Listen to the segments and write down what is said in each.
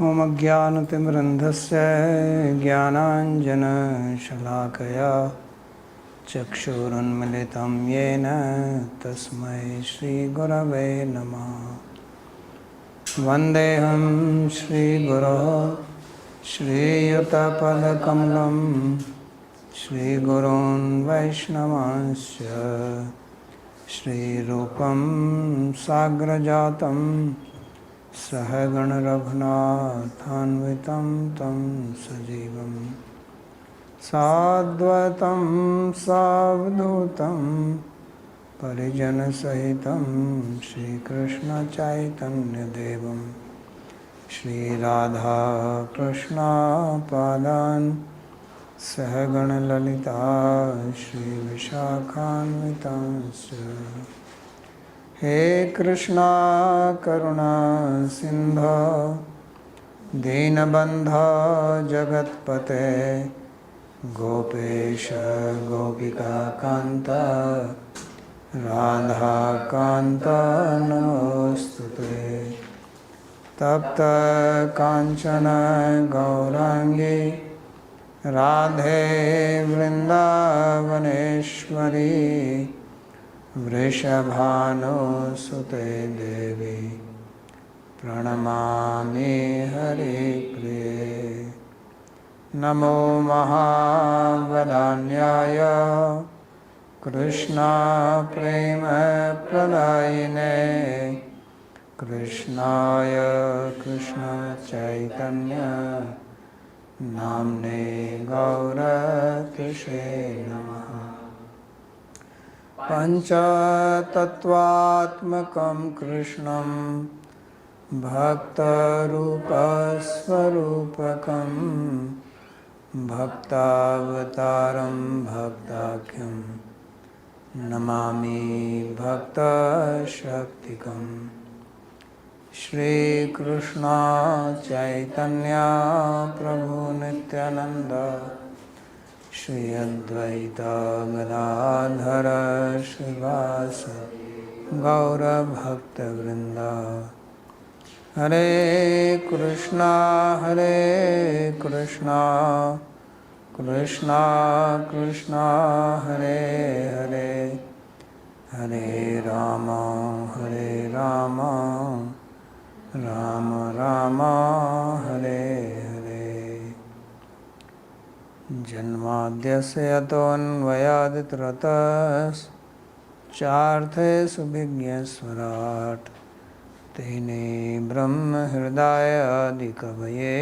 ॐ अज्ञानतिमिरन्धस्य ज्ञानाञ्जनशलाकया चक्षुरुन्मिलितं येन तस्मै श्रीगुरवे नमः। वन्देऽहं श्रीगुरोः श्रीयुतपदकमलं श्रीगुरून् वैष्णवांश्च श्रीरूपं साग्रजातं सहगण रघुनाथान्वितं तं सजीवं साद्वैतं सावधूतं परिजनसहितं श्रीकृष्णचैतन्यदेवं श्रीराधाकृष्णपादान् सहगण ललिता श्रीविशाखान्वितांश्च। हे कृष्णा करुणा सिंधो दीनबन्धो जगत्पते गोपेश गोपिकान्त राधाकान्त नमोस्तुते। तप्त कांचन गौरांगी राधे वृंदावनेश्वरी वृषभानुसुते देवी प्रणमामि हरिप्रिये। नमो महावदान्याय कृष्णा प्रेम प्रदायिने कृष्णाय कृष्ण चैतन्य नाम्ने गौरतिषे नमः। पंचतत्वात्मकं कृष्णं भक्तरूपस्वरूपकं भक्तावतारं भक्ताख्यं नमामि भक्तशक्तिकम्। श्रीकृष्ण चैतन्य प्रभु नित्यानंद श्री अद्वैत गदाधर श्रीवासदि गौरभक्तवृंद। हरे कृष्णा कृष्णा कृष्णा हरे हरे हरे राम राम राम हरे हरे। जन्माद्यस्य यतोऽन्वयादितरतश्चार्थेषु विघ्नेश्वराट् तेने ब्रह्महृदायादिकवये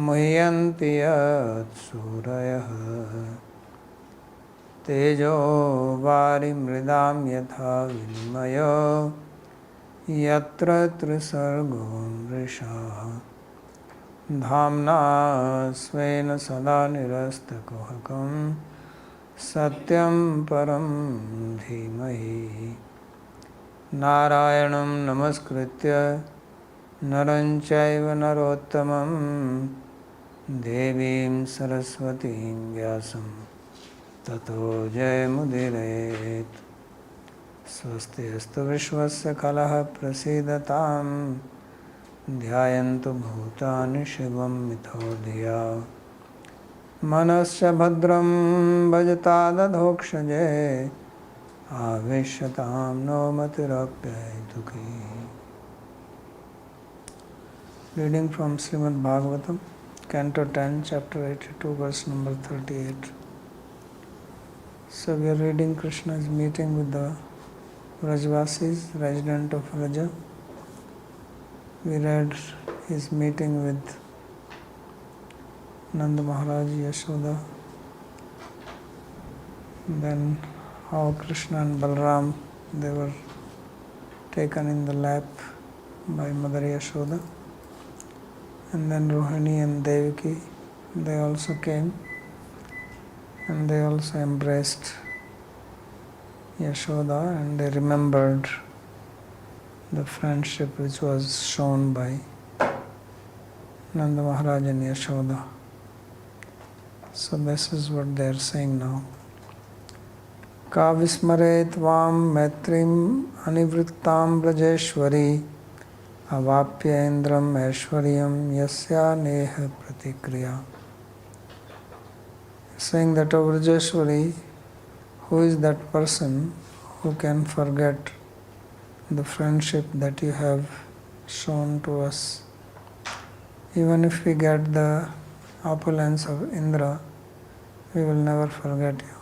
मुह्यन्ति यत्सूरयः। तेजो वारिमृदां यथा विनिमयो यत्र त्रिसर्गो मृषा धाम्ना स्वेन सदा निरस्तकुहकं सत्यं परं धीमहि। नारायणं नमस्कृत्य नरं चैव नरोत्तमं देवीं सरस्वतीं व्यासं ततो जयमुदीरयेत्। स्वस्ति अस्तु विश्वस्य खलः प्रसीदतां ध्यायन्तु भूतानि शिवं मिथो धिया। मनश्च भद्रं भजता दधोक्षजे आवेश्यतां no मतिरप्ययेतुकी। Reading from Śrīmad-Bhāgavatam, Canto 10, Chapter 82, verse number 38. So we are reading Krishna's meeting with the Vrajvasis, resident of Vraja. We read his meeting with Nanda Maharaj, Yashoda, then how Krishna and Balram, they were taken in the lap by Mother Yashoda, and then Rohini and Devaki, they also came and they also embraced Yashoda, and they remembered the friendship which was shown by Nanda Maharaj and Yashoda. So this is what they are saying now. का विस्मरे त्वां मैत्रीम् अनिवृत्तां Brajeshwari avapya indram aishwaryam yasya neha pratikriya. Saying that, O Vrajeshwari, who is that person who can forget the friendship that you have shown to us? Even if we get the opulence of Indra, we will never forget you,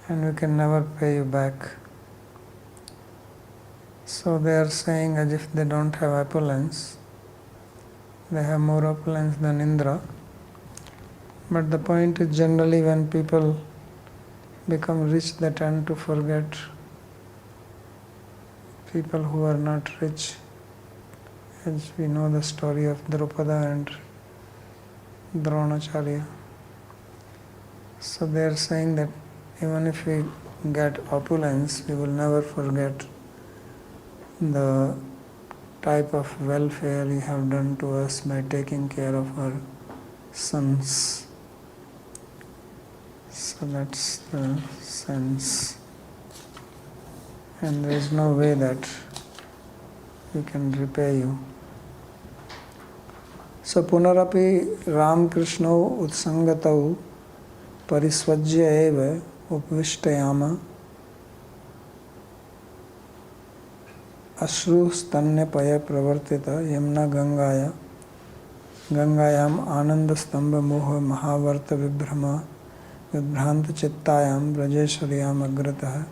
and we can never pay you back. So they are saying as if they don't have opulence, they have more opulence than Indra. But the point is, generally when people become rich, they tend to forget people who are not rich. As we know the story of Drupada and Dronacharya. So they are saying that even if we get opulence, we will never forget the type of welfare you have done to us by taking care of our sons. So that's the sense. And there is no way that we can repay you. So punarapi Ram Krishno utsangatau parisvajya eva upvishtayama ashru stanya paya pravartita yamna gangayam ananda stamba moha mahavarta vibhrama vibhranta chittayam brajeshwariyam agratah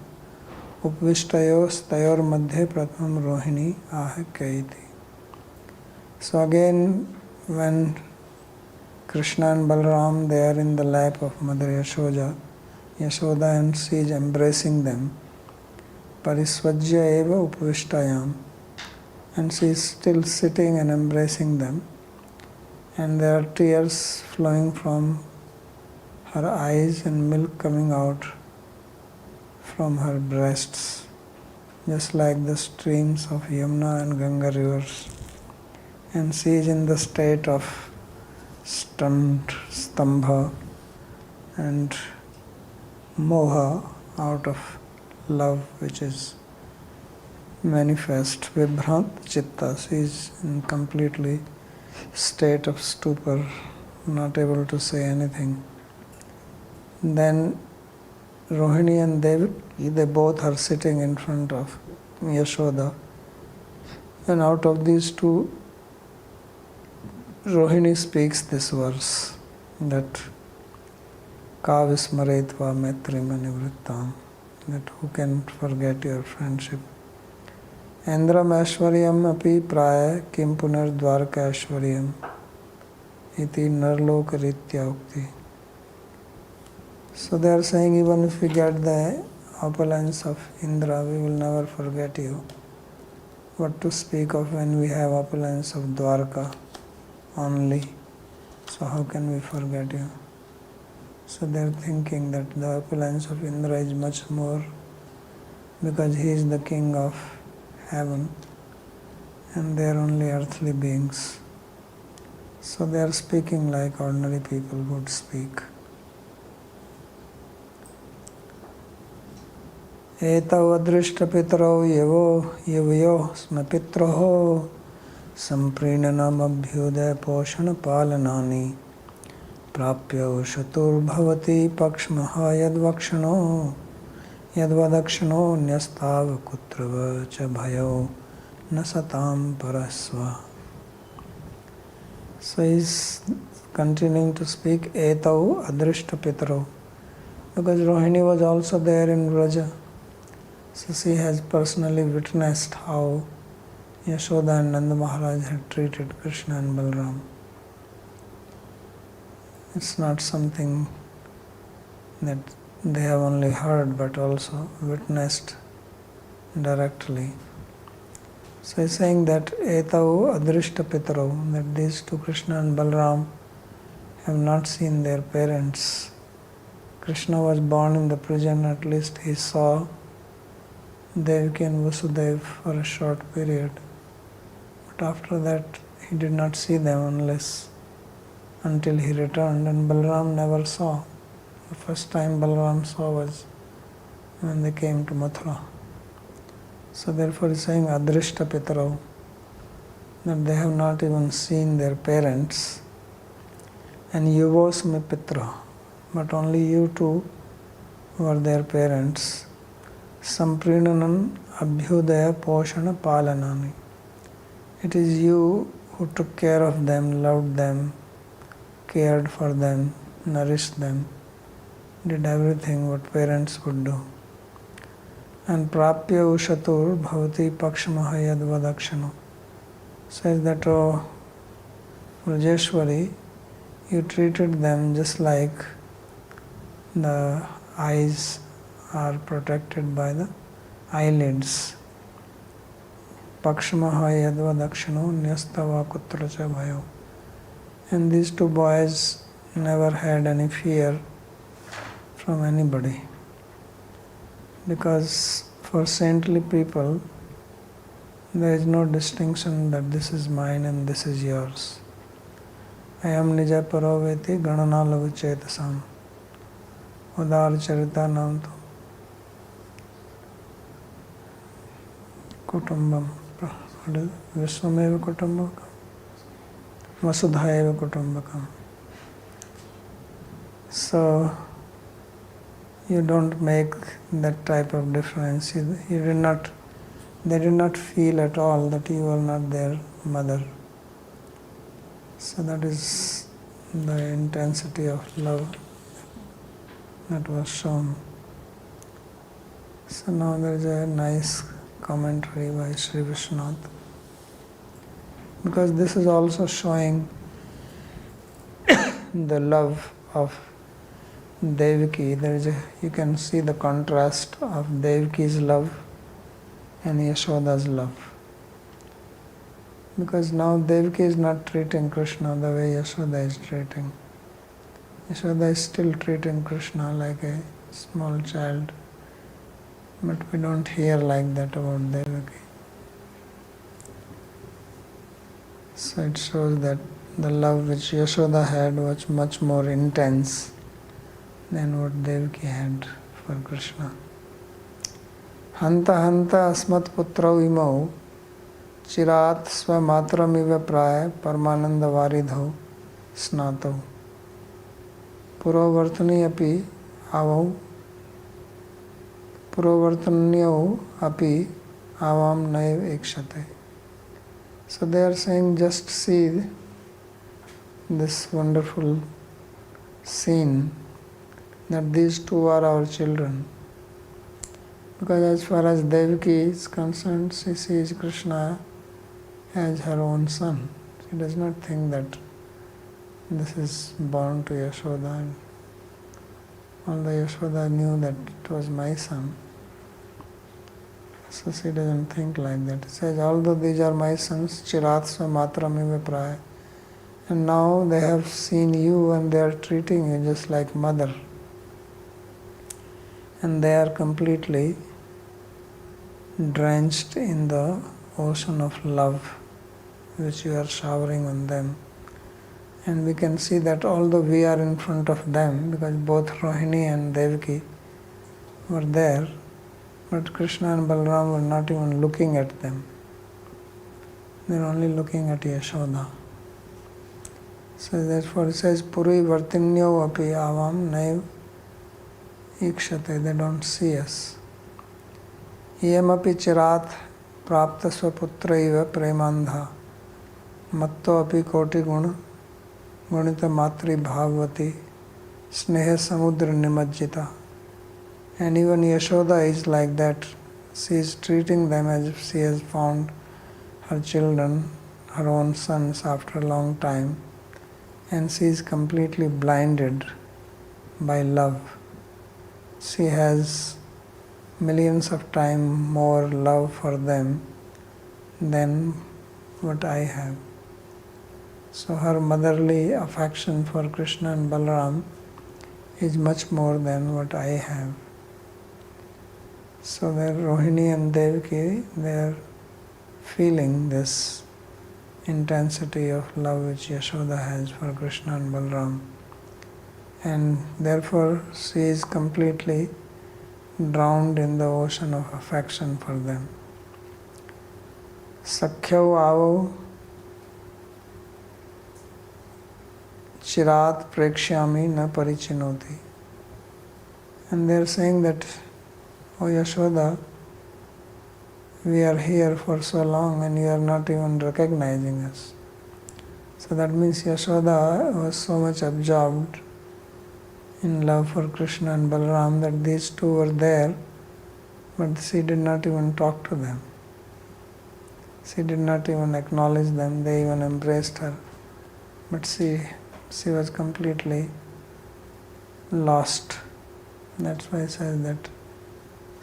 upvishtayo stayor madhye pratham rohini aha kaiti. So again, when Krishna and Balaram, they are in the lap of Mother Yashoda, and she is embracing them. Parisvajya eva upvishtayam, and she is still sitting and embracing them, and there are tears flowing from her eyes and milk coming out from her breasts, just like the streams of Yamuna and Ganga rivers. And she is in the state of stunned stambha and moha out of love which is manifest. Vibhrant chitta, she is in completely state of stupor, not able to say anything. Then Rohini and Devaki, they both are sitting in front of Yashoda, and out of these two, Rohini speaks this verse that Ka vismaretva maitrim anivrittam, that who can forget your friendship. Indram aishwaryam api praya kim punar dwarka aishwaryam iti narloka ritya ukti. So they are saying even if we get the opulence of Indra, we will never forget you. What to speak of when we have opulence of Dwarka only? So how can we forget you? So they are thinking that the opulence of Indra is much more because he is the king of heaven and they are only earthly beings. So they are speaking like ordinary people would speak. Etau adrishta pitrau yavayo sma pitroho samprinanam abhyuday poshana palanani prapyo shatur bhavati pakshmaha yadvadakshano nyastav kutrava cha bhayo nasatam parasva. So he is continuing to speak Etau adrishta pitrau, because Rohini was also there in Vraja. So she has personally witnessed how Yashoda and Nanda Maharaj had treated Krishna and Balaram. It's not something that they have only heard but also witnessed directly. So he's saying that Etau Adrishta Pitarau, that these two, Krishna and Balaram, have not seen their parents. Krishna was born in the prison, at least he saw Devaki and Vasudeva for a short period. But after that, he did not see them until he returned, and Balaram never saw. The first time Balaram saw was when they came to Mathura. So therefore he is saying Adrishta Pitarau. that they have not even seen their parents. And yuvosmi pitra, but only you two were their parents. Samprinanan abhyudaya poshana palanani. It is you who took care of them, loved them, cared for them, nourished them, did everything what parents would do. And prapya ushatur bhavati pakshamaha yadvadakshano says that, oh Rajeshwari, you treated them just like the eyes are protected by the eyelids. Pakshamaha yadvadakshano nyastava kutracha bhayo. And these two boys never had any fear from anybody. Because for saintly people, there is no distinction that this is mine and this is yours. Ayam nija paroveti ganana lagu chetasam. Udar charita namto kutumbam. Vishwameva kutumbakam. Vasudhaiva kutumbakam. So, you don't make that type of difference. They did not feel at all that you are not their mother. So that is the intensity of love that was shown. So now there is a nice commentary by Sri Vishwanath. Because this is also showing the love of Devaki. You can see the contrast of Devaki's love and Yashoda's love. Because now Devaki is not treating Krishna the way Yashoda is treating. Yashoda is still treating Krishna like a small child. But we don't hear like that about Devaki. So it shows that the love which Yashoda had was much more intense than what Devaki had for Krishna. Hanta hanta asmat putrau imau chirat swamatram praya parmananda varidhau snatau purovartani api avau purovartanyau api avam naiv ikshate. So they are saying, just see this wonderful scene that these two are our children. Because as far as Devaki is concerned, she sees Krishna as her own son. She does not think that this is born to Yashoda. Although Yashoda knew that it was my son, so she doesn't think like that. It says, although these are my sons, chirat swamatram praya, and now they have seen you and they are treating you just like mother. And they are completely drenched in the ocean of love which you are showering on them. And we can see that although we are in front of them, because both Rohini and Devaki were there, but Krishna and Balaram were not even looking at them. They are only looking at Yashoda. So therefore it says, Puri Vartinyo api avam naiv ikshate. They don't see us. Iyam api chirat prapta swaputraiva premandha matto api koti guna gunita matri bhagavati sneha samudra nimajjita. And even Yashoda is like that. She is treating them as if she has found her children, her own sons, after a long time. And she is completely blinded by love. She has millions of times more love for them than what I have. So her motherly affection for Krishna and Balaram is much more than what I have. So there Rohini and Devaki, they are feeling this intensity of love which Yashoda has for Krishna and Balaram. And therefore she is completely drowned in the ocean of affection for them. Sakhyau avau chirat prekshyami na parichinoti. And they are saying that, oh Yashoda, we are here for so long and you are not even recognizing us. So that means Yashoda was so much absorbed in love for Krishna and Balaram that these two were there, but she did not even talk to them. She did not even acknowledge them, they even embraced her. But she was completely lost. That's why it says that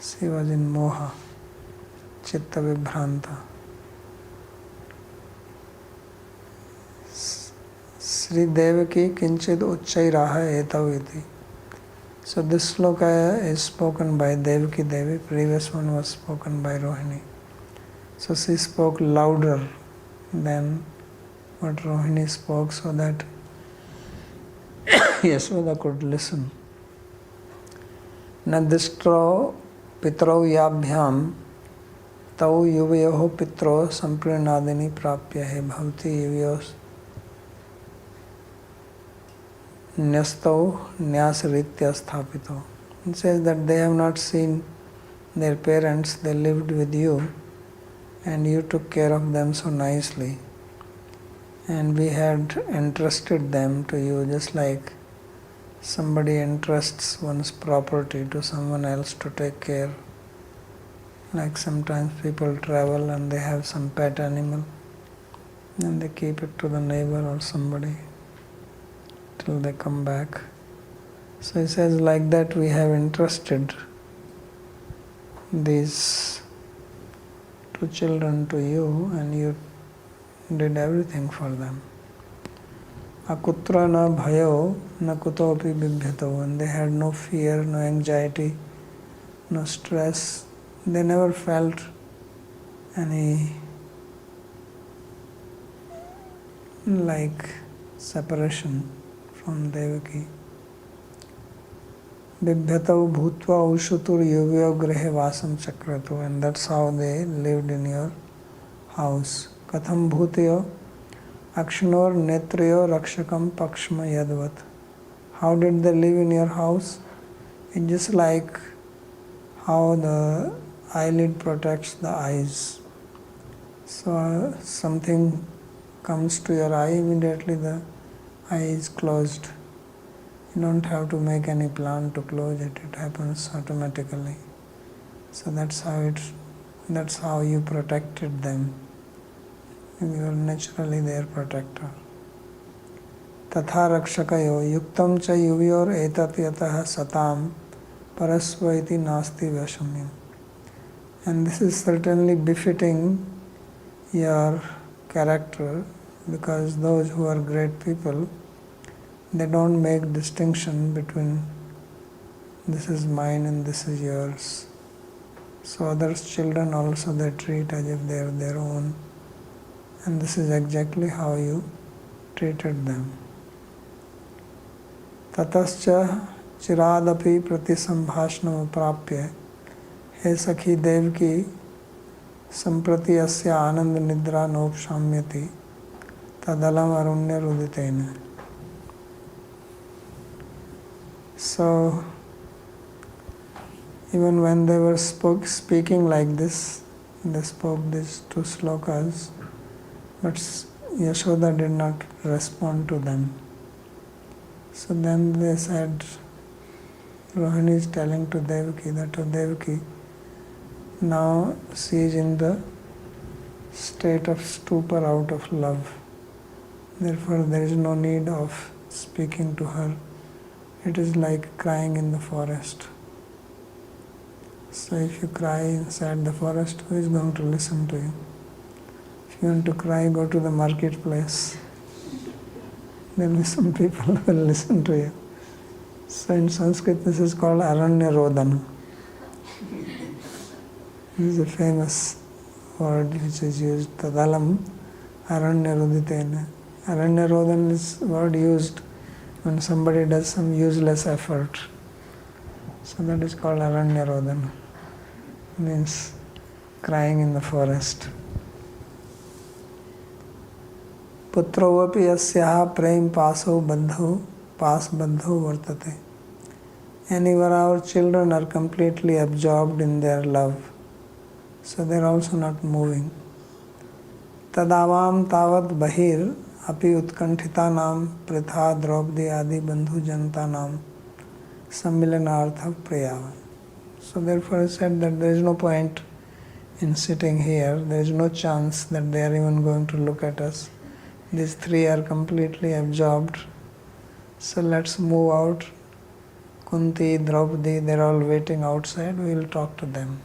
she was in moha, chitta vibhranta. Sri Devaki kinchid uchchairaha etaviti. So this sloka is spoken by Devaki Devi, previous one was spoken by Rohini. So she spoke louder than what Rohini spoke so that Yashoda could listen. Nadistro pitro yabhyam tau yuvayoho pitro samprinadini prapya he bhavati yuvayos nyastau nyasritya sthapito. It says that they have not seen their parents, they lived with you and you took care of them so nicely. And we had entrusted them to you just like somebody entrusts one's property to someone else to take care. Like sometimes people travel and they have some pet animal and they keep it to the neighbor or somebody till they come back. So it says like that we have entrusted these two children to you and you did everything for them. Akutra na bhayo na kutopi bibhyato, and they had no fear, no anxiety, no stress. They never felt any like separation from Devaki. Bibhyatau bhutva ushutur yuvyo grehe vasam chakrato, and that's how they lived in your house. Katham bhutyo akshnor netrayo rakshakam pakshma yadvat. How did they live in your house? It's just like how the eyelid protects the eyes. So something comes to your eye, immediately the eye is closed. You don't have to make any plan to close it, it happens automatically. So that's how you protected them. You are naturally their protector. Tatha rakshakayo yuktam cha yuvyor etat yatah satam parasva iti nasti vashamyam. And this is certainly befitting your character, because those who are great people, they don't make distinction between this is mine and this is yours. So others' children also they treat as if they are their own. And this is exactly how you treated them. Tatascha chiradapi pratisambhashnam aprapya he sakhi devki samprati asya anand nidra nopshamyati tadalam arunya ruditena. So even when they were speaking like this, they spoke these two slokas, but Yashoda did not respond to them. So then they said, Rohini is telling to Devaki that, oh Devaki, now she is in the state of stupor out of love. Therefore there is no need of speaking to her. It is like crying in the forest. So if you cry inside the forest, who is going to listen to you? If you want to cry, go to the marketplace. There will be some people who will listen to you. So in Sanskrit this is called Aranya Rodana. This is a famous word which is used, Tadalam Aranya Ruditena. Aranya Rodana is a word used when somebody does some useless effort. So that is called Aranya Rodana. Means crying in the forest. Putrovapi yasyaha prem paso pasbandho vartate. Anywhere our children are completely absorbed in their love, so they are also not moving. Tadavam tavat bahir api utkanthita pritha draupadi adi bandhu jantanam sammilanartha priyava. So therefore I said that there is no point in sitting here. There is no chance that they are even going to look at us. These three are completely absorbed. So let's move out. Kunti, Draupadi, they are all waiting outside. We will talk to them.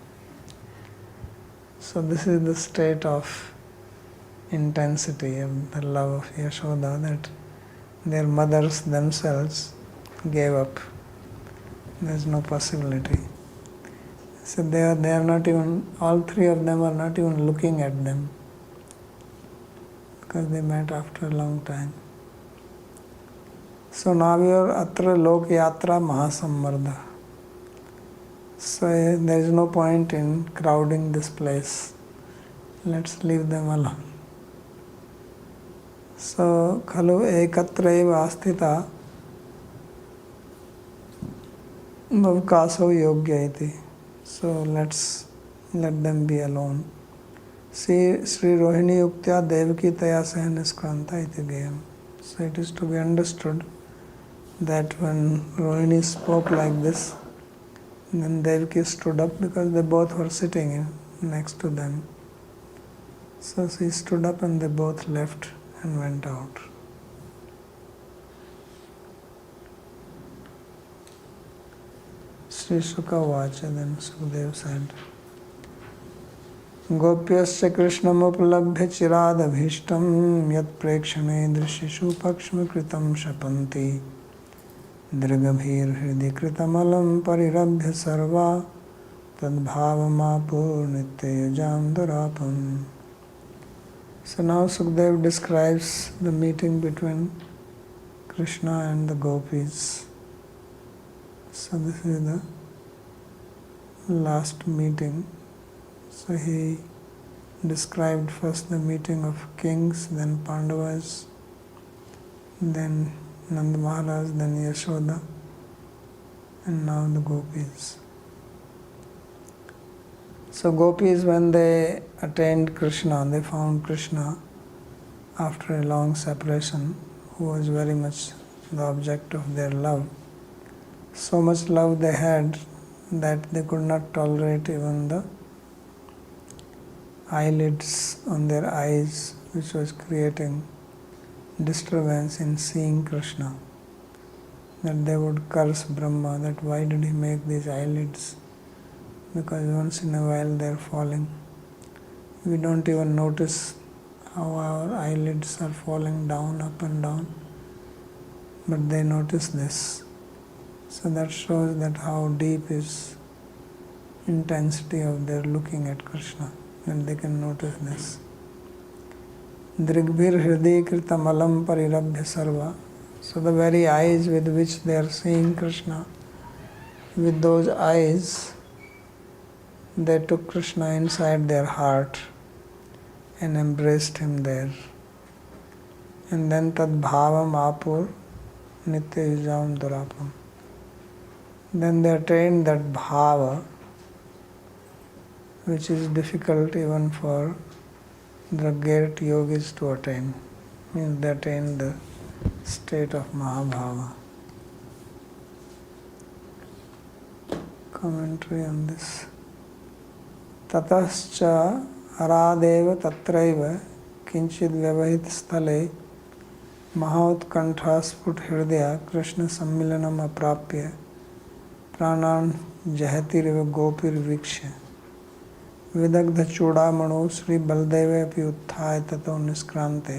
So this is the state of intensity of the love of Yashoda, that their mothers themselves gave up. There is no possibility. So they are not even, all three of them are not even looking at them, because they met after a long time. So now we are atra lok yatra mahasammarda. So there is no point in crowding this place. Let's leave them alone. So khalu ekatraiva asthita bhavkaso yogya iti. So let's let them be alone. Sri Rohini Yuktya Devaki Taya Sah Niskranta iti gayam. So it is to be understood that when Rohini spoke like this, then Devaki stood up, because they both were sitting next to them. So she stood up and they both left and went out. Sri Shuka Vacha, then Sukadeva said, Gopyasya Krishnam upalabhya chiradabhishtam yat prekshane drishishu pakshma kritam shapanti drigabhir hridi kritamalam parirabhya sarva tadbhavamapur nityayajam durapam. So now Sukadeva describes the meeting between Krishna and the gopis. So this is the last meeting. So he described first the meeting of kings, then Pandavas, then Nanda Maharaj, then Yashoda, and now the gopis. So gopis, when they attained Krishna, they found Krishna after a long separation, who was very much the object of their love. So much love they had that they could not tolerate even the eyelids on their eyes, which was creating disturbance in seeing Krishna. That they would curse Brahma, that why did he make these eyelids? Because once in a while they are falling. We don't even notice how our eyelids are falling down, up and down, but they notice this. So that shows that how deep is intensity of their looking at Krishna, and they can notice this. Drigbhir hriday kritamalam parirabhya sarva. So the very eyes with which they are seeing Krishna, with those eyes, they took Krishna inside their heart and embraced him there. And then tad bhavam apur nitya yujam durapam. Then they attained that bhava, which is difficult even for the great yogis to attain. Means they attain the state of Mahabhava. Commentary on this. Tatascha aradeva tatraiva kinchid vyavahit sthale mahautkantha sput hridaya Krishna sammilanam aprapya प्राणान जहतिरिव गोपीर वीक्ष्य विदग्ध चूड़ामणो श्री बलदेवे अपि उत्थाय ततो निष्क्रांते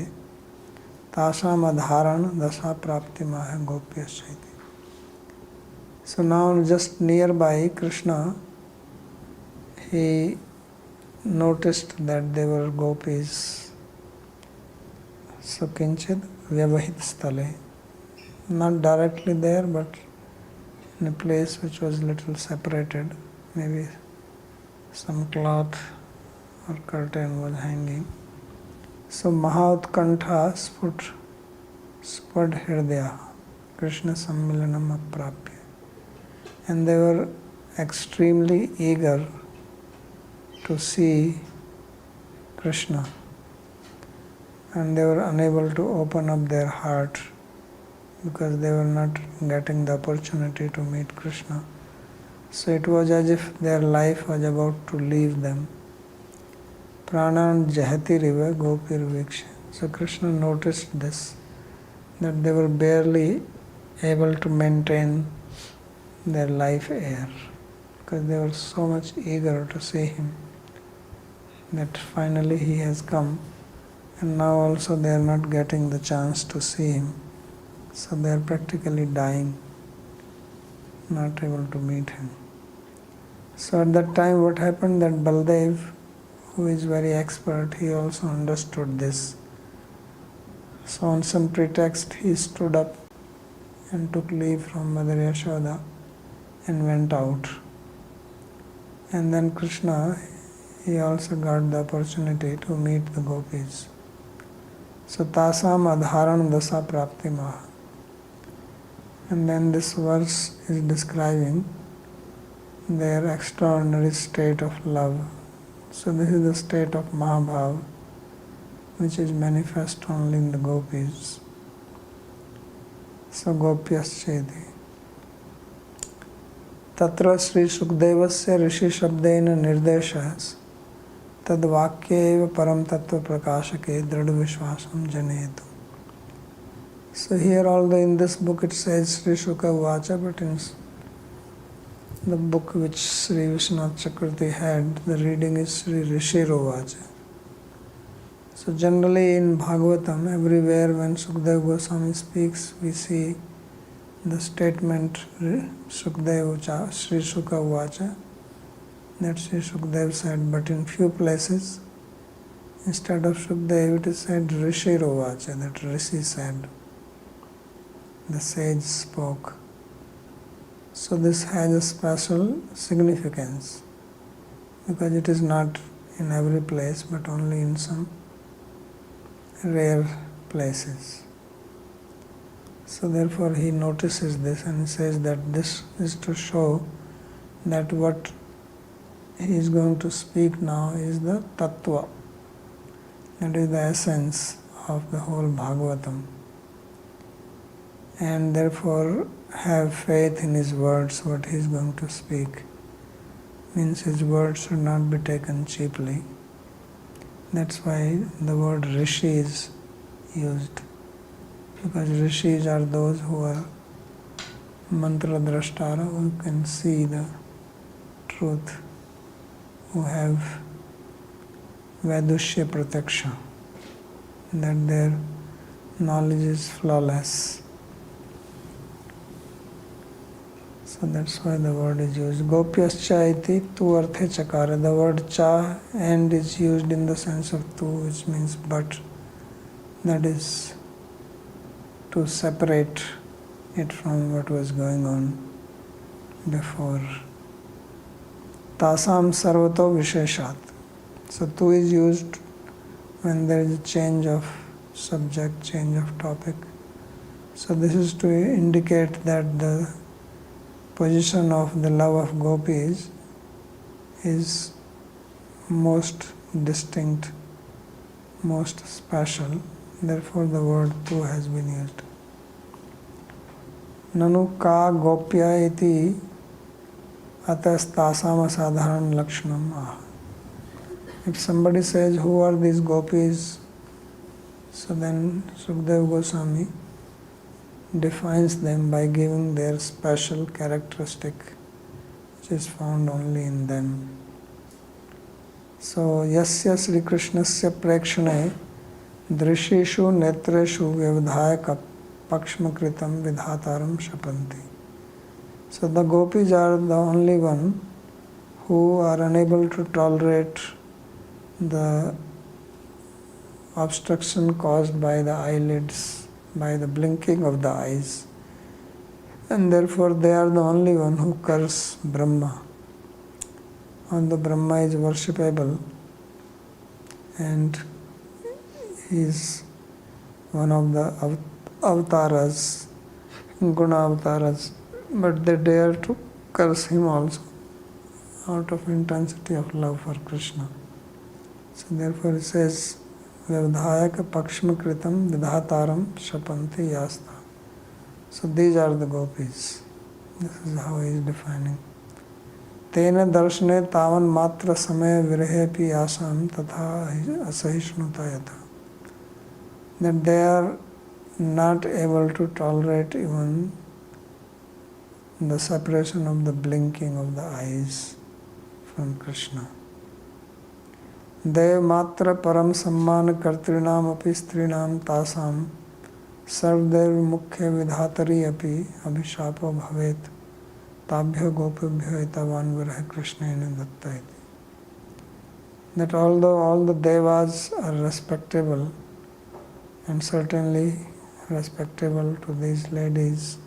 तासाम अधारण दशा प्राप्ति माह गोप्यस्य. So now just nearby Krishna, he noticed that there were gopis. So kinchid vyavahit sthale, not directly there, but in a place which was little separated, maybe some cloth or curtain was hanging. So Mahautkantha Spad Hridaya Krishna Sammilanam Aprapya. And they were extremely eager to see Krishna. And they were unable to open up their heart because they were not getting the opportunity to meet Krishna. So it was as if their life was about to leave them. Pranan jahati riva gopir viksha. So Krishna noticed this, that they were barely able to maintain their life air because they were so much eager to see him that finally he has come, and now also they are not getting the chance to see him. So they are practically dying, not able to meet him. So at that time what happened, that Baldev, who is very expert, he also understood this. So on some pretext he stood up and took leave from Mother Yashoda and went out. And then Krishna, he also got the opportunity to meet the gopis. So tasam adharan dasa prapti maha. And then this verse is describing their extraordinary state of love. So this is the state of Mahabhav, which is manifest only in the gopis. So gopyaschedi. Tatra Sri Sukdevasya Rishi Shabdena Nirdeshas Tad Vakya Param Tattva Prakashake Drada Vishwasam Janetu. So here although in this book it says Sri Shuka Vacha, but in the book which Sri Vishwanath Chakravarti had, the reading is Sri Rishiro Vacha. So generally in Bhagavatam, everywhere when Sukadeva Goswami speaks, we see the statement Sukadeva Sri Shuka Vacha, that Sri Sukadeva said, but in few places instead of Sukadeva it is said Rishiro Vacha, that Rishi said, the sage spoke. So this has a special significance because it is not in every place but only in some rare places. So therefore he notices this and he says that this is to show that what he is going to speak now is the tattva, that is the essence of the whole Bhagavatam. And therefore have faith in his words, what he is going to speak. Means his words should not be taken cheaply. That's why the word rishi is used, because rishis are those who are mantra drashtara, who can see the truth, who have vadushya prataksha, that their knowledge is flawless. So that's why the word is used. Gopyascha iti tu arthe chakara. The word cha and is used in the sense of tu, which means but. That is to separate it from what was going on before. Tasam sarvato visheshat. So tu is used when there is a change of subject, change of topic. So this is to indicate that the position of the love of gopis is most distinct, most special. Therefore the word tu has been used. Nanu ka gopya iti atastasam asadharan lakshanam aha. If somebody says, who are these gopis? So then Sukadeva Goswami defines them by giving their special characteristic, which is found only in them. So, yasya Sri Krishnasya prekshane drishishu netreshu vyavadhaya pakshmakritam vidhataram shapanti. So the gopis are the only one who are unable to tolerate the obstruction caused by the eyelids, by the blinking of the eyes, and therefore they are the only one who curse Brahma. Although Brahma is worshipable, and he is one of the avatars, guna avatars, but they dare to curse him also out of intensity of love for Krishna. So therefore it says, Vyavdhayaka pakshma kritam vidhataram shapanti yasta. So these are the gopis. This is how he is defining. Tena darshane tavan matra samaya virehepi asam tatha asahishnutta yatha. That they are not able to tolerate even the separation of the blinking of the eyes from Krishna. Dev matra param samman kartrinam api strinam tasam sarvdev mukhya vidhatari api abhishapo bhavet tabhya gopibhyo etavan viraha krishnena datta iti. That although all the devas are respectable and certainly respectable to these ladies,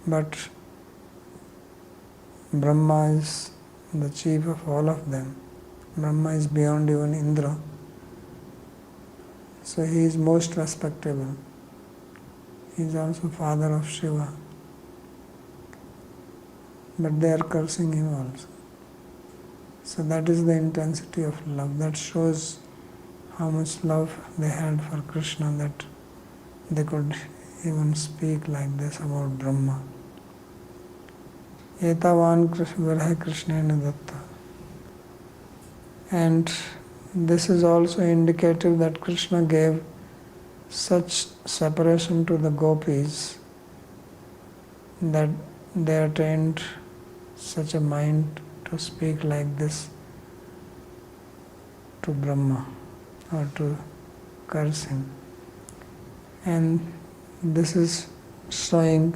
but Brahma is the chief of all of them. Brahma is beyond even Indra. So he is most respectable. He is also father of Shiva. But they are cursing him also. So that is the intensity of love. That shows how much love they had for Krishna, that they could even speak like this about Brahma. Etavan viraha krishnena datta. And this is also indicative that Krishna gave such separation to the gopis that they attained such a mind to speak like this to Brahma or to curse him. And this is showing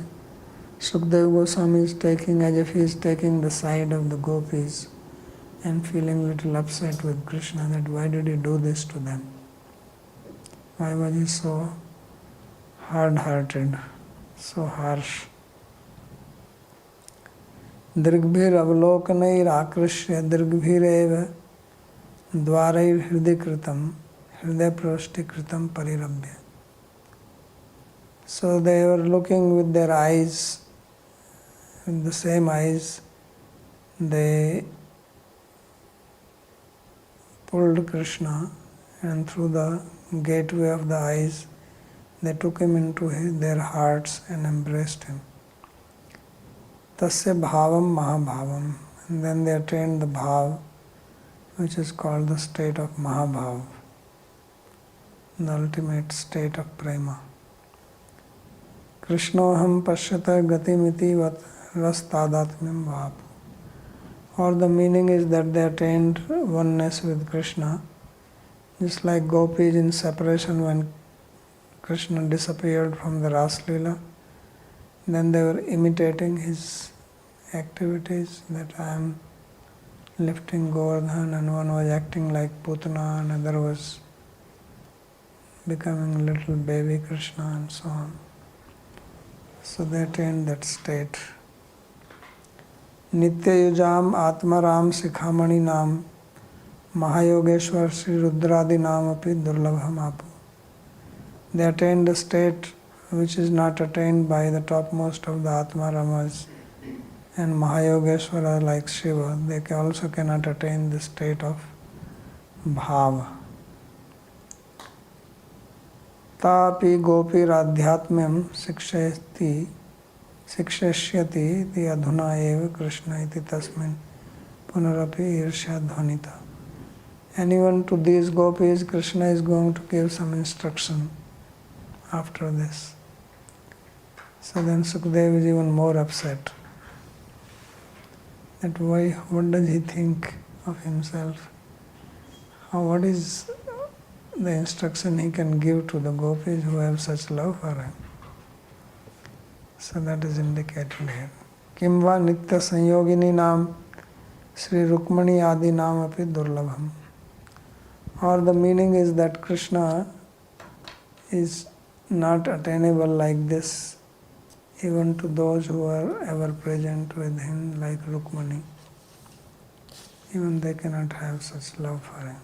Sukadeva Goswami is taking as if he is taking the side of the gopis and feeling little upset with Krishna that why did he do this to them? Why was he so hard-hearted, so harsh? Dirgbhir avlokanair akrishya dirgbhirev dvarair hridikritam hridayaprashtikritam parirabhya. So they were looking with their eyes, with the same eyes, they pulled Krishna, and through the gateway of the eyes they took him into their hearts and embraced him. Tasya bhavam mahabhavam. And then they attained the bhav, which is called the state of mahabhav, the ultimate state of prema. Krishnoham pashyata gatimiti vat rastadatmyam vapu. Or the meaning is that they attained oneness with Krishna, just like gopis in separation when Krishna disappeared from the Ras Leela. Then they were imitating his activities, that I am lifting Govardhan, and one was acting like Putana, another was becoming little baby Krishna, and so on. So they attained that state. Nitya Yujam Atmaram Sikhamani Nam Mahayogeshwar Sri Rudradi Nam Api Durlabham Apu. They attained the state which is not attained by the topmost of the Atmaramas, and Mahayogeshwara like Shiva. They also cannot attain the state of Bhava. Tapi Gopir Adhyatmyam Sikshayati Iti Adhuna Eva Krishna Iti Tasmin Punarapi Irsha Dhvanita. And even to these gopis, Krishna is going to give some instruction after this. So then Sukadeva is even more upset. That why, what does he think of himself? What is the instruction he can give to the gopis who have such love for him? So that is indicated here. Kimva nitya sanyogini nam Sri Rukmani adi nam api durlabham. Or the meaning is that Krishna is not attainable like this even to those who are ever present with him, like Rukmani. Even they cannot have such love for him.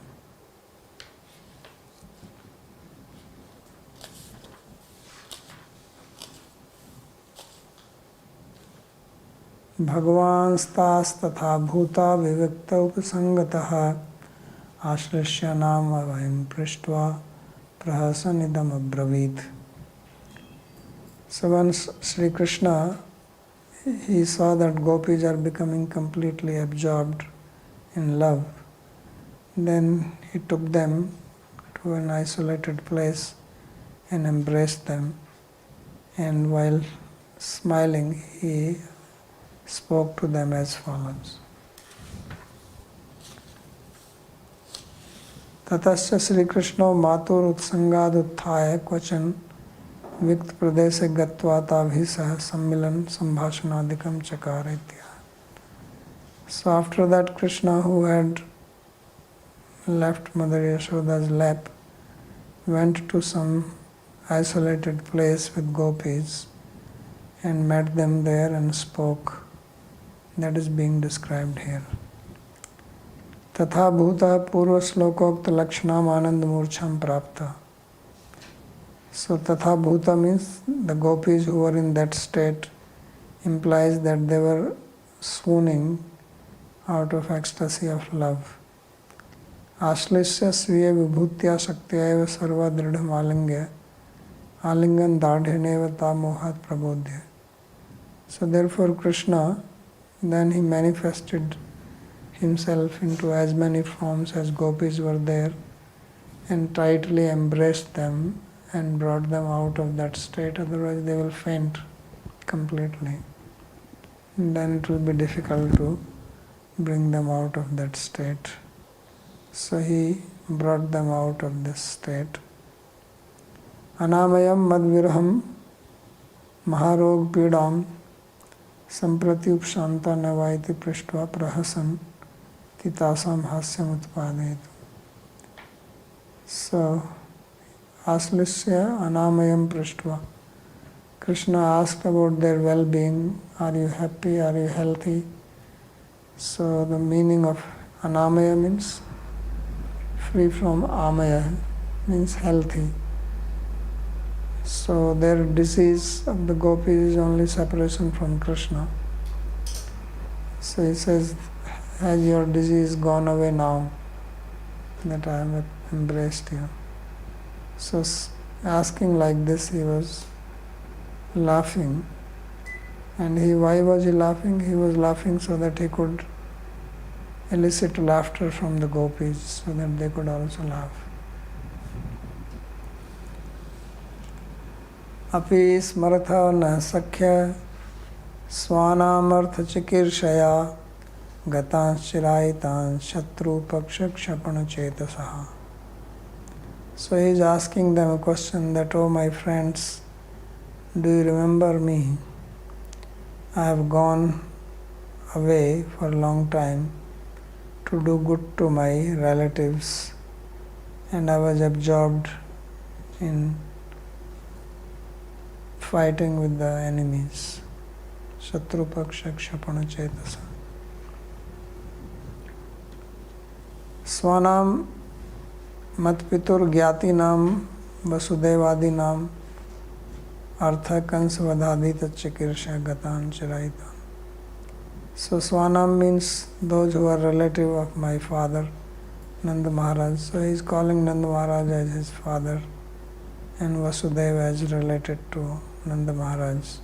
भगवांस्तास्तथा भूता विविक्त उपसंगतः आश्लिष्य नाम वयं पृष्ट्वा प्रहसनिदम अब्रवीत. So once Sri Krishna, he saw that gopis are becoming completely absorbed in love. Then he took them to an isolated place and embraced them. And while smiling, he spoke to them as follows. Tatasya Sri Krishna matur utsangad utthaya kvachan vikt pradeshe gatva tabhi sah sammilan sambhashanadikam chakaritya. So after that, Krishna, who had left Mother Yashoda's lap, went to some isolated place with gopis and met them there and spoke. That is being described here. Tatha bhuta purva slokokta lakshanam anand murcham prapta. So tatha bhuta means the gopis who were in that state implies that they were swooning out of ecstasy of love. Ashlisya sviya vibhutya shaktya eva sarva dridham alingya alingan dadhineva ta mohat prabodhya. So therefore Krishna, then he manifested himself into as many forms as gopis were there and tightly embraced them and brought them out of that state, otherwise they will faint completely. And then it will be difficult to bring them out of that state. So he brought them out of this state. Anamayam madvirham maharog pidam samprati upshanta navaiti prishtva prahasan titasam hasyam utpadayatu. So Aslisya anamayam prishtva. Krishna asked about their well-being. Are you happy? Are you healthy? So the meaning of anamaya means free from amaya, means healthy. So their disease of the gopis is only separation from Krishna. So he says, has your disease gone away now that I have embraced you? So asking like this, he was laughing. And why was he laughing? He was laughing so that he could elicit laughter from the gopis, so that they could also laugh. Api smaratha na sakhya swanamartha chikirshaya gatan shiraitan shatru paksha kshapana chetasaha. So he is asking them a question that, oh my friends, do you remember me? I have gone away for a long time to do good to my relatives, and I was absorbed in fighting with the enemies. Shatru paksha kshapana chetasa. Swanam matpitur gyati nam vasudevadi nam artha kansa vadhadi tachikirsha gatan chiraitan. So Swanam means those who are relative of my father, Nanda Maharaj. So he is calling Nanda Maharaj as his father and Vasudeva as related to Nanda Maharaj.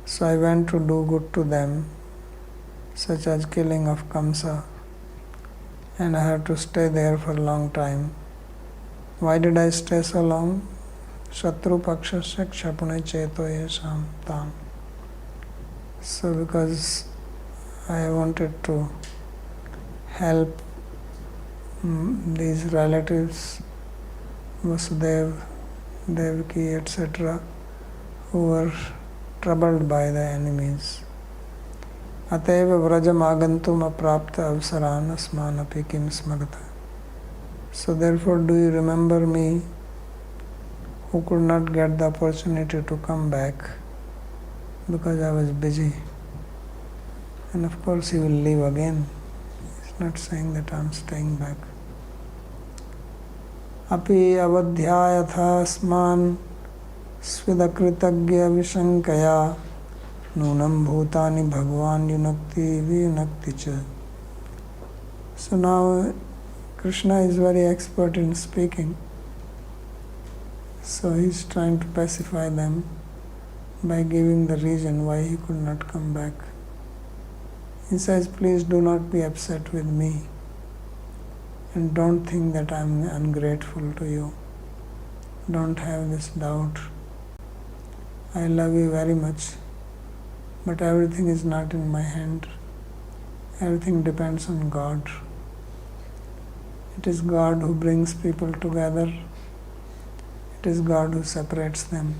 So I went to do good to them, such as killing of Kamsa, and I had to stay there for a long time. Why did I stay so long? Shatru pakshasya kshapane cheto yesham tam. So because I wanted to help these relatives, Vasudev, Devaki, etc., who were troubled by the enemies. Ateva vrajam agantum aprapta avsaran asman api kim smagata. So therefore, do you remember me, who could not get the opportunity to come back because I was busy? And of course he will leave again. He's not saying that I'm staying back. Api avadhyayatha asman svidakritagya vishankaya Nunam bhutani bhagwan yunakti viyunakti cha. So now Krishna is very expert in speaking. So he is trying to pacify them by giving the reason why he could not come back. He says, please do not be upset with me and don't think that I am ungrateful to you. Don't have this doubt. I love you very much, but everything is not in my hand. Everything depends on God. It is God who brings people together. It is God who separates them.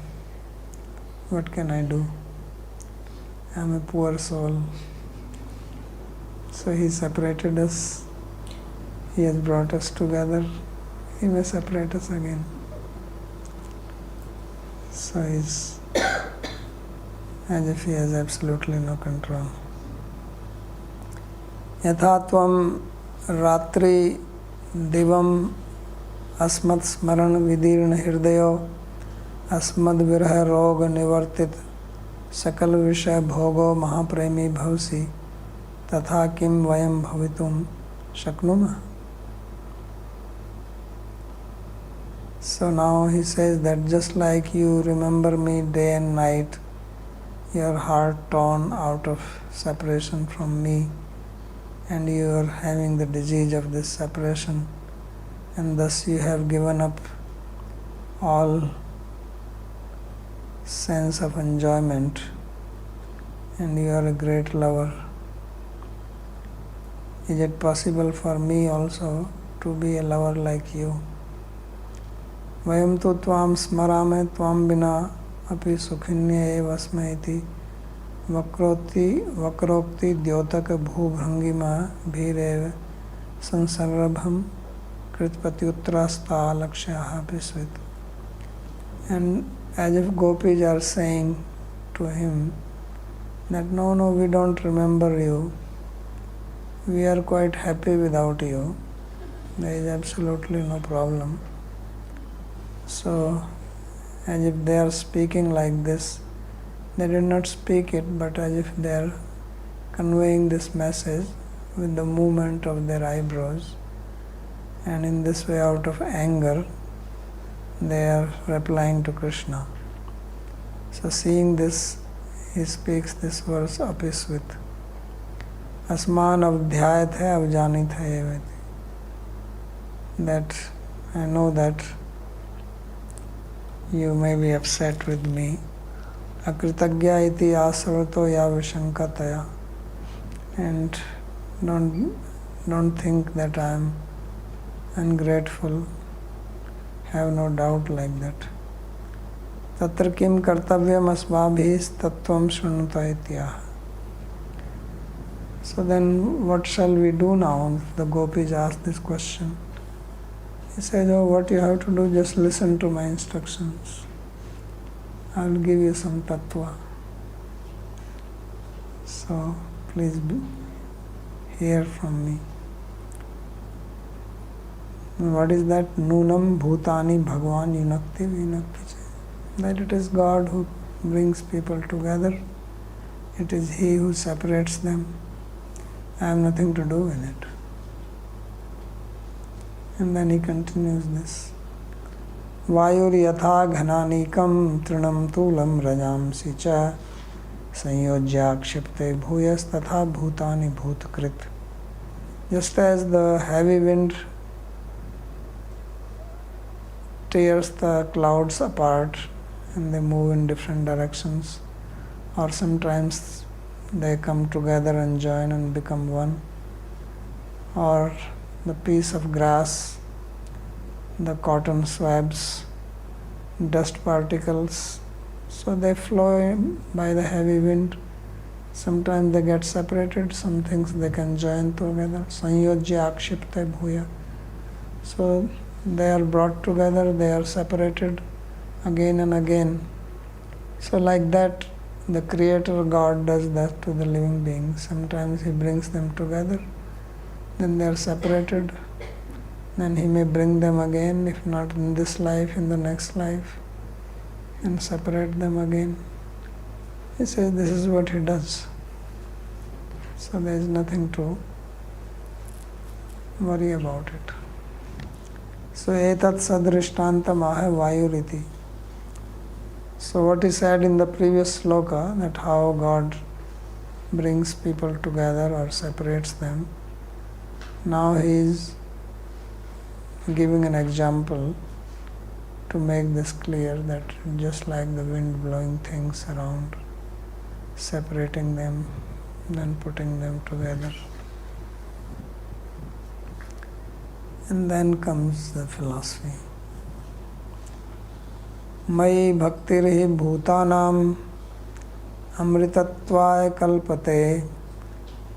What can I do? I am a poor soul. So He separated us. He has brought us together. He may separate us again. So He's as if He has absolutely no control. Yatha tvam ratri divam asmat smaran vidirna hirdayo asmad virha roga nivartit sakal vishay bhogo mahapremi bhavsi tatha kim vayam bhavitum shaknuma. So now he says that just like you remember me day and night, your heart torn out of separation from me, and you are having the disease of this separation, and thus you have given up all sense of enjoyment, and you are a great lover. Is it possible for me also to be a lover like you? Vayam tu tvam smarame tvam bina api sukhinya eva smeti vakrokti dyotak bhubhrangima bhirev sansarabham kritpati uttrasta lakshyaha pisvit. And as if gopis are saying to him that no, we don't remember you. We are quite happy without you. There is absolutely no problem. So, as if they are speaking like this, they did not speak it, but as if they are conveying this message with the movement of their eyebrows, and in this way, out of anger, they are replying to Krishna. So, seeing this, he speaks this verse apisvit. Asman avdhyayat hai avjanit hai evati. That I know that you may be upset with me. Akritagya iti asavato ya vishankataya. And don't think that I am ungrateful. Have no doubt like that. Tatra kim kartavyam asmabhis tattvam shrunata ityaha. So then what shall we do now? The gopis ask this question. He says, what you have to do, just listen to my instructions. I will give you some tattva. So please hear from me. What is that? Nunam bhutani bhagwan yunakti vinakti. That it is God who brings people together. It is He who separates them. I have nothing to do with it. And then he continues this. Vayur yatha ghananikam trinam tulam rajamsi cha sanyojya kshipte bhuyas tatha bhutani bhutkrit. Just as the heavy wind tears the clouds apart and they move in different directions, or sometimes they come together and join and become one, or the piece of grass, the cotton swabs, dust particles, so they flow by the heavy wind. Sometimes they get separated, some things they can join together. Sanyojya akshipte bhuya. So they are brought together, they are separated again and again. So like that, the Creator God does that to the living beings. Sometimes He brings them together, then they are separated, then He may bring them again, if not in this life, in the next life, and separate them again. He says this is what he does. So there is nothing to worry about it. So etat sadrishtantam aha vayuriti. So what he said in the previous sloka, that how God brings people together or separates them, now he is giving an example to make this clear, that just like the wind blowing things around, separating them, then putting them together. And then comes the philosophy. Mai bhaktirhi bhutanam amritattvaya kalpate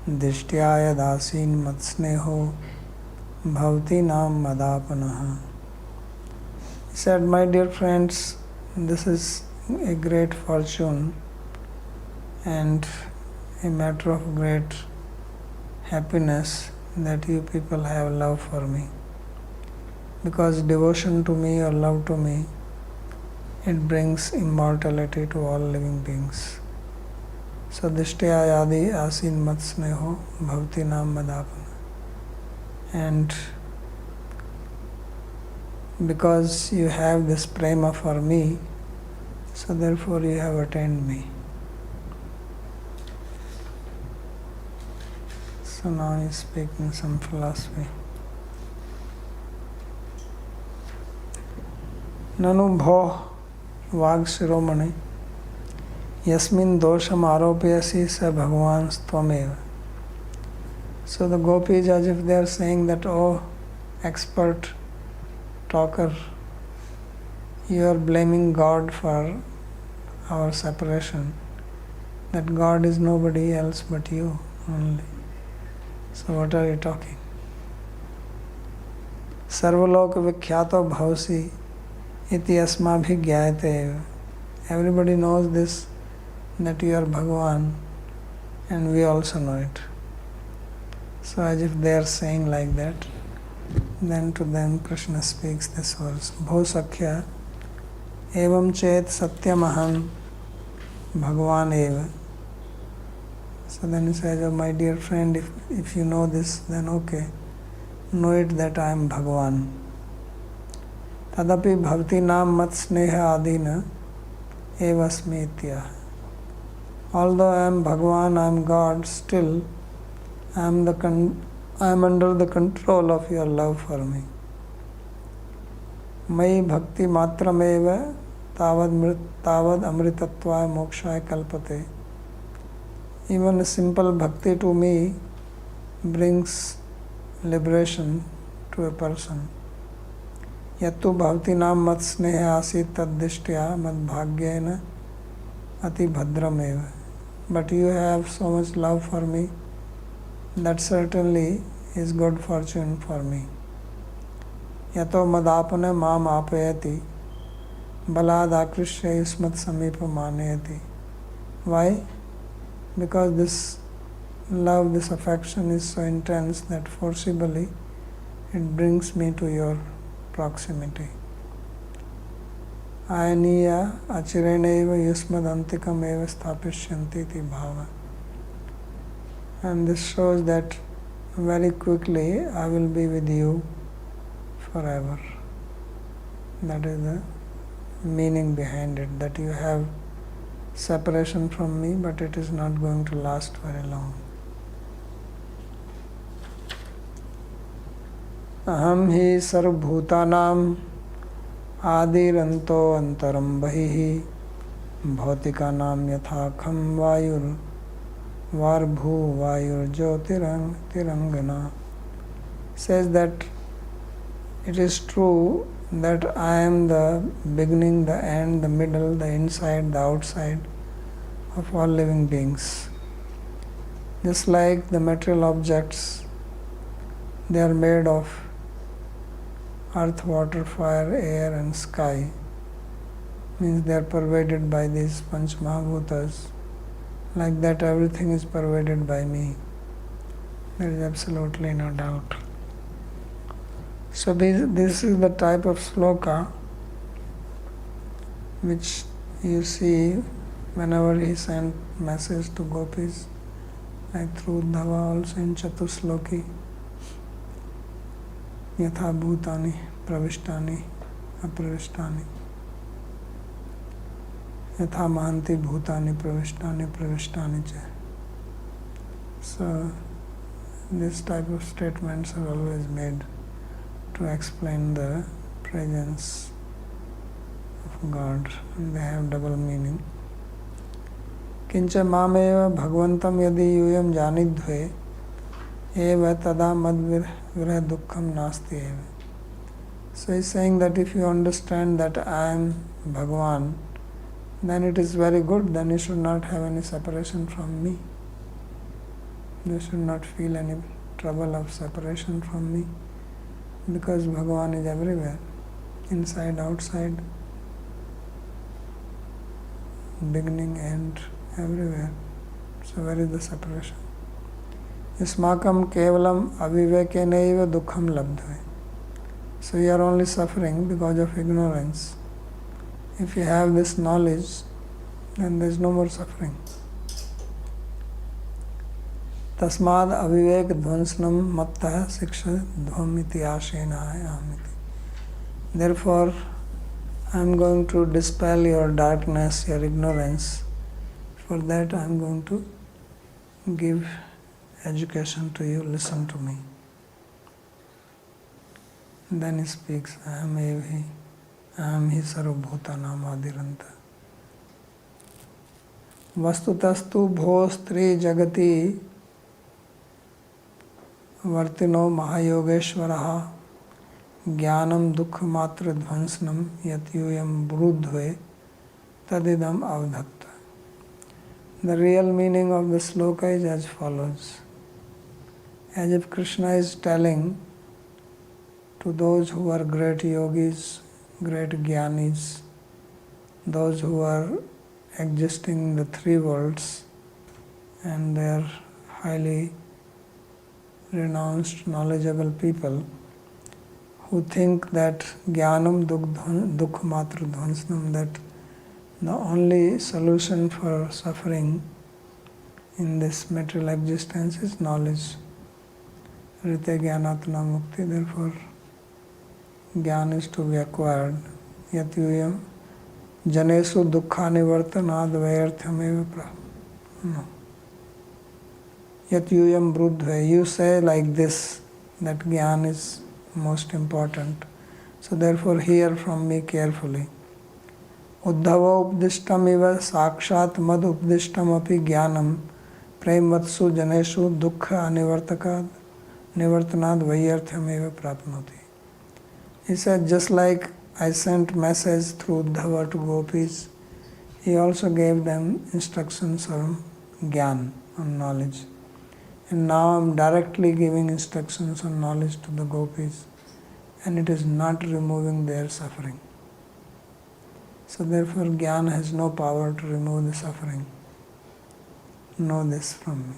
dishtyaya dasin matsneho bhavati nam madapanaha. He said, my dear friends, this is a great fortune and a matter of great happiness that you people have love for me. Because devotion to me or love to me, it brings immortality to all living beings. So dishtya yadi asin matsneho bhavati nam madapana. And because you have this prema for me, so therefore you have attained me. So now he is speaking some philosophy. Nanu bho vag shiromani yasmin dosham aropyasi sa bhagavan tvameva. So the gopis, as if they are saying that, oh expert talker, you are blaming God for our separation, that God is nobody else but you only. So what are you talking? Sarvaloka vikyato bhavasi iti asmabhi gyayate. Everybody knows this, that you are Bhagavan, and we also know it. So as if they are saying like that, then to them Krishna speaks this verse. Bho sakhya evam chet satyamaham Bhagavan eva. So then he says, oh my dear friend, if you know this, then okay, know it that I am Bhagavan. Tadapi bhavati nam mat sneha adina evasmi itya. Although I am Bhagavan, I am God, still I am under the control of your love for me. Mai bhakti matrameva tavad amritatvaya mokshaya kalpate. Even a simple bhakti to me brings liberation to a person. Yattu bhavati nam mat sneha asit taddishtya mad bhagyena ati bhadrameva. But you have so much love for me, that certainly is good fortune for me. Yato madapane mam apayati balad akrishya ismat samipa manayati. Why? Because this love, this affection is so intense that forcibly it brings me to your proximity. Ayaniya achireneva yusmad antikam eva sthapisyanti iti bhava. And this shows that very quickly I will be with you forever. That is the meaning behind it, that you have separation from me, but it is not going to last very long. Aham hi sarvbhutanam adiranto antaram bahihi bhautikanam yathakham vayur varbhu vayur jyotirangana. Says that it is true that I am the beginning, the end, the middle, the inside, the outside of all living beings. Just like the material objects, they are made of earth, water, fire, air and sky. Means they are pervaded by these Panch Mahabhutas. Like that, everything is pervaded by me. There is absolutely no doubt. So this is the type of sloka which you see whenever he sent message to gopis, like through Uddhava also in Chatusloki, Yatha Bhutani Pravishtani Apravishtani, Yatha Mahanti Bhutani Pravishtani Pravishtani Cha. So this type of statements are always made to explain the presence of God, and they have double meaning. Kincha mameva bhagvantam yadi yuyam janidhve eva tada madvirah dukkham nasti eva. So he is saying that if you understand that I am Bhagavan, then it is very good, then you should not have any separation from me. You should not feel any trouble of separation from me, because Bhagavan is everywhere, inside, outside, beginning, end, everywhere. So where is the separation? Yasmakam kevalam avivekenaiva dukkham labdhve. So you are only suffering because of ignorance. If you have this knowledge, then there is no more suffering. Tasmad avivek dhvansnam mattah siksha dhvamiti ashena amiti. Therefore, I am going to dispel your darkness, your ignorance. For that I am going to give education to you. Listen to me. Then he speaks, Aham evi, Aham hi sarvabhutanam adiranta. Vastutastu bhostri jagati vartino mahayogeshvaraha jnanam dukha matra dhvansnam yatyuyam brudhve tadidam avdhatta. The real meaning of the sloka is as follows. As if Krishna is telling to those who are great yogis, great jnanis, those who are existing in the three worlds, and they are highly renounced, knowledgeable people who think that jnanam dukha matra dhvansnam, that the only solution for suffering in this material existence is knowledge. Rite jnanatana mukti, therefore jnana is to be acquired. Yatyuyam janesu dukkhani vartanad vayarthameva no. Yatyuyam brudhve, you say like this, that jnana is most important. So therefore hear from me carefully. Uddhava updishtam iva sakshat mad updishtam api jnanam premvatsu janeshu dukkha anivartakad nivartanad vayarthameva prapnoti. He said, just like I sent message through Uddhava to gopis, he also gave them instructions on jnana, on knowledge. And now I am directly giving instructions on knowledge to the gopis, and it is not removing their suffering. So therefore jnana has no power to remove the suffering. Know this from me.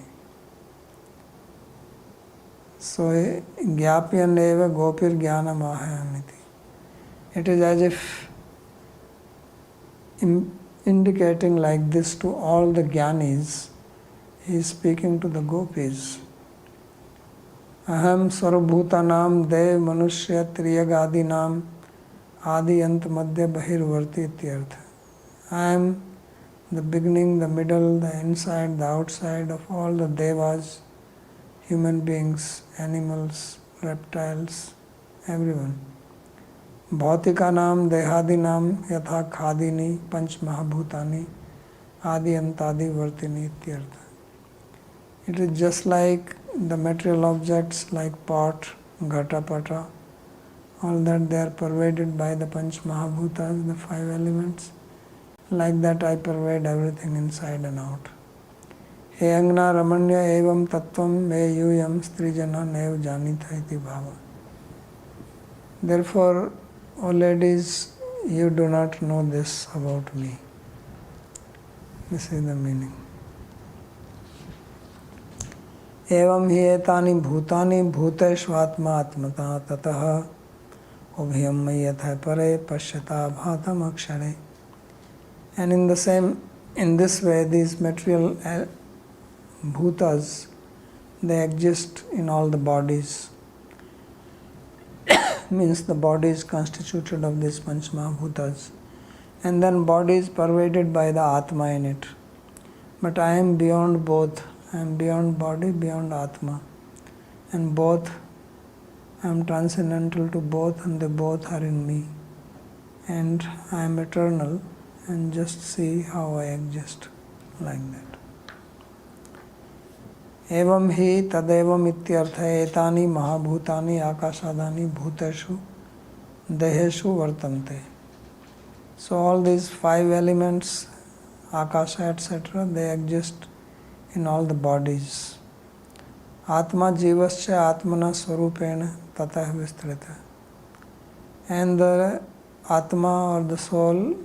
So gyapyan eva gopir jnana mahayamiti. It is as if indicating like this to all the jnanis. He is speaking to the gopis. Aham sarvabhutanam dev manushya triyagadinam adi ant madhya bahirvarti ityartha. I am the beginning, the middle, the inside, the outside of all the devas, human beings, animals, reptiles, everyone. Bhautika-nam dehadinam yatha khadini panch mahabhutani adi antadi vartini ityartha. It is just like the material objects like pot, ghata, pata, all that they are pervaded by the panch mahabhutas, the five elements. Like that I pervade everything inside and out. He angna ramanya evam tattvam me yuyam strijana nev janita iti bhava. Therefore, O ladies, you do not know this about me. This is the meaning. Evam hi etani bhutani bhuteshvatma atmata tataha ubhyam mayatha pare pashyata bhatam akshare. And in the same In this way, these material bhutas, they exist in all the bodies. Means the body is constituted of these Panchamahabhutas. And then body is pervaded by the Atma in it. But I am beyond both. I am beyond body, beyond Atma. And both, I am transcendental to both, and they both are in me. And I am eternal, and just see how I exist like that. Evam hi tadevam ityartha etani mahabhutani akashadani bhuteshu deheshu vartante. So all these 5 elements, akasha, etc., they exist in all the bodies. Atma jivascha atmana swarupena tatah vistrita. And the Atma or the soul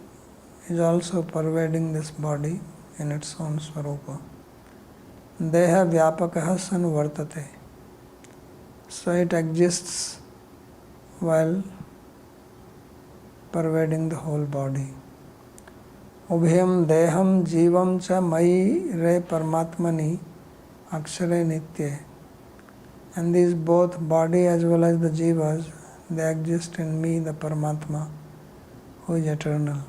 is also pervading this body in its own swarupa. Deha vyapakaha san vartate. So it exists while pervading the whole body. Ubhyam deham jivam cha mai re paramatmani akshare nitye. And these both body as well as the jivas, they exist in me, the Paramatma, who is eternal.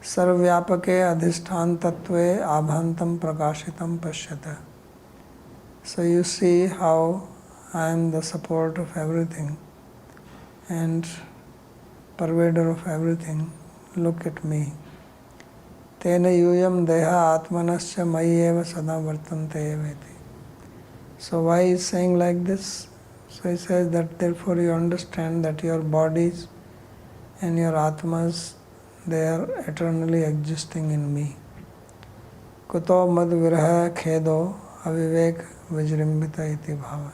Sarvyapake adhishthan tattve abhantam prakashitam pashyata. So you see how I am the support of everything and pervader of everything. Look at me. Tena yuyam deha atmanascha mayeva sada vartante eveti. So why is saying like this? So he says that therefore you understand that your bodies and your atmas, they are eternally existing in me. Kuto mad viraha khedo avivek vijrimbita iti bhava.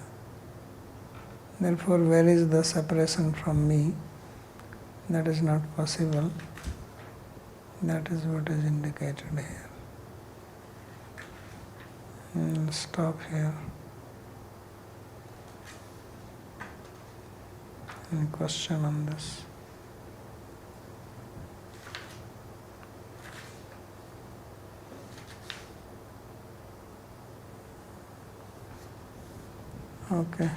Therefore, where is the separation from me? That is not possible. That is what is indicated here. We'll stop here. Any question on this? Okay.